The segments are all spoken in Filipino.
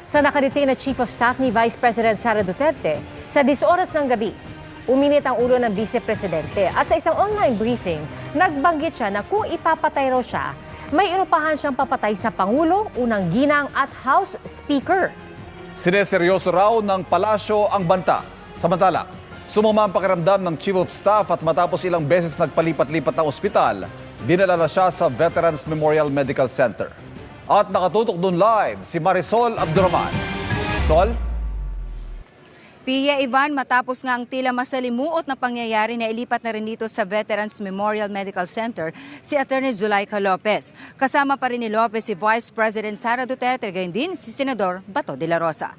Sa nakariting na Chief of Staff ni Vice President Sara Duterte, sa 10 oras ng gabi, uminit ang ulo ng Vice Presidente at sa isang online briefing, nagbanggit siya na kung ipapatay raw siya, may inupahan siyang papatay sa Pangulo, unang ginang at House Speaker. Sineseryoso raw ng palasyo ang banta. Samantala, sumama ang pakiramdam ng Chief of Staff at matapos ilang beses nagpalipat-lipat ng ospital, dinala na siya sa Veterans Memorial Medical Center. At nakatutok doon live si Marisol Abdurrahman. Sol? Pia Ivan, matapos nga ang tila masalimuot na pangyayari na ilipat na rin dito sa Veterans Memorial Medical Center si Attorney Zulaika Lopez. Kasama pa rin ni Lopez si Vice President Sara Duterte, gayon din si Senador Bato de la Rosa.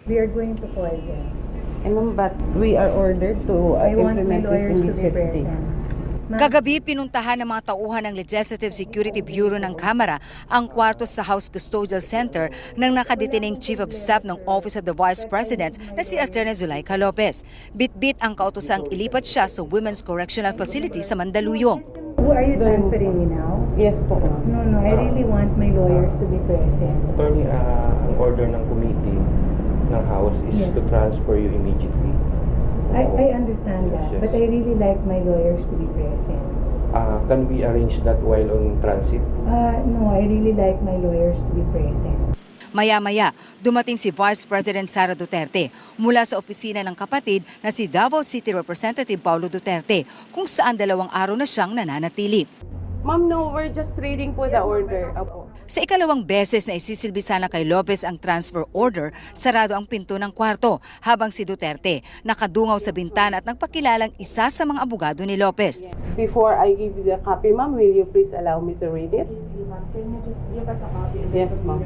We are going to call them. But we are ordered to I want my implement this lawyers to be immediately. present. Kagabi, pinuntahan ng mga tauhan ng Legislative Security Bureau ng Kamara ang kwarto sa House Custodial Center ng nakadetining Chief of Staff ng Office of the Vice President na si Attorney Zulaika Lopez. Bit-bit ang kautosang ilipat siya sa Women's Correctional Facility sa Mandaluyong. Who are you transferring me now? Yes po. No, I really want my lawyers to be present. Attorney, ang order ng committee ng House is Yes. to transfer you immediately. I understand that, Yes. but I really like my lawyers to be present. Can we arrange that while on transit? No, I really like my lawyers to be present. Maya-maya, dumating si Vice President Sara Duterte mula sa opisina ng kapatid na si Davao City Representative Paulo Duterte, kung saan 2 araw na siyang nananatili. Ma'am, no, we're just reading po the order. Opo. Sa ikalawang beses na isisilbi sana kay Lopez ang transfer order, sarado ang pinto ng kwarto habang si Duterte nakadungaw sa bintana at nagpakilalang isa sa mga abogado ni Lopez. Before I give you the copy, ma'am, will you please allow me to read it? Can you just give us a copy? Yes, ma'am.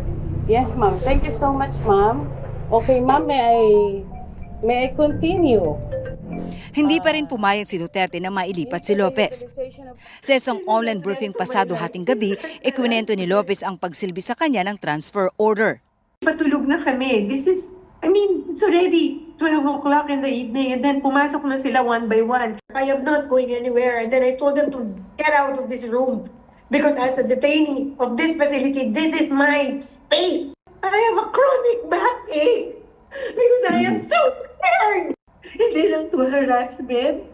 Yes, ma'am. Thank you so much, ma'am. Okay, ma'am, may I continue? Hindi pa rin pumayag si Duterte na mailipat si Lopez. Sa isang online briefing pasado hating gabi, ikwinento ni Lopez ang pagsilbi sa kanya ng transfer order. Patulog na kami. It's already 12 o'clock in the evening and then pumasok na sila one by one. I am not going anywhere and then I told them to get out of this room because as a detainee of this facility, this is my space. I have a chronic backache because I am so scared. Hindi lang to harassment.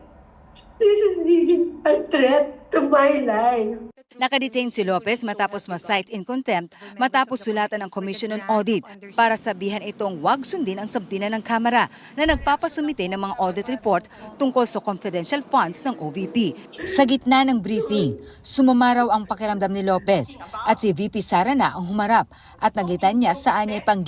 This is really a threat to my life. Nakadetain si Lopez matapos ma-cite in contempt matapos sulatan ng Commission on Audit para sabihan itong wag sundin ang sabtina ng Kamara na nagpapasumite ng mga audit report tungkol sa confidential funds ng OVP. Sa gitna ng briefing, sumama raw ang pakiramdam ni Lopez at si VP Sara na ang humarap at naglitan niya sa anyay pang